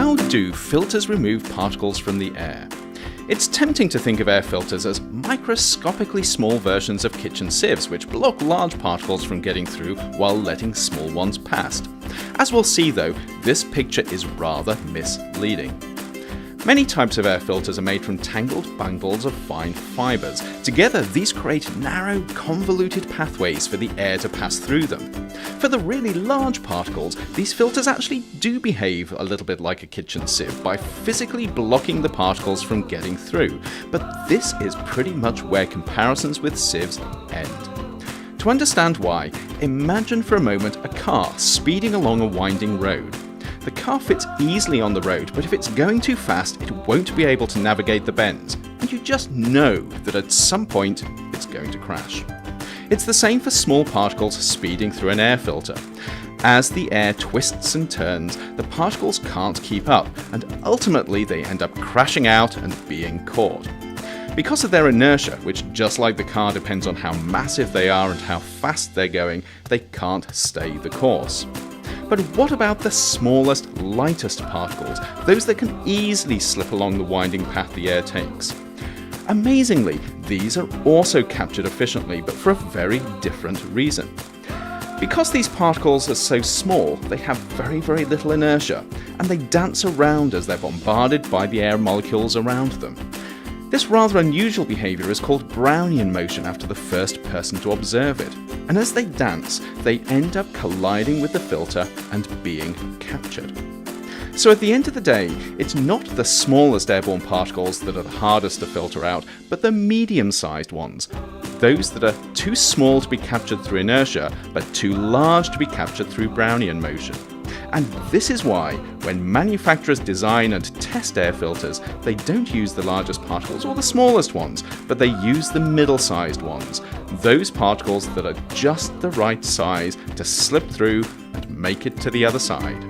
How do filters remove particles from the air? It's tempting to think of air filters as microscopically small versions of kitchen sieves which block large particles from getting through while letting small ones past. As we'll see though, this picture is rather misleading. Many types of air filters are made from tangled bundles of fine fibres. Together, these create narrow, convoluted pathways for the air to pass through them. For the really large particles, these filters actually do behave a little bit like a kitchen sieve by physically blocking the particles from getting through. But this is pretty much where comparisons with sieves end. To understand why, imagine for a moment a car speeding along a winding road. The car fits easily on the road, but if it's going too fast, it won't be able to navigate the bends, and you just know that at some point it's going to crash. It's the same for small particles speeding through an air filter. As the air twists and turns, the particles can't keep up, and ultimately they end up crashing out and being caught. Because of their inertia, which just like the car depends on how massive they are and how fast they're going, they can't stay the course. But what about the smallest, lightest particles, those that can easily slip along the winding path the air takes? Amazingly, these are also captured efficiently, but for a very different reason. Because these particles are so small, they have very little inertia, and they dance around as they're bombarded by the air molecules around them. This rather unusual behaviour is called Brownian motion after the first person to observe it. And as they dance, they end up colliding with the filter and being captured. So at the end of the day, it's not the smallest airborne particles that are the hardest to filter out, but the medium-sized ones. Those that are too small to be captured through inertia, but too large to be captured through Brownian motion. And this is why, when manufacturers design and test air filters, they don't use the largest particles or the smallest ones, but they use the middle-sized ones. Those particles that are just the right size to slip through and make it to the other side.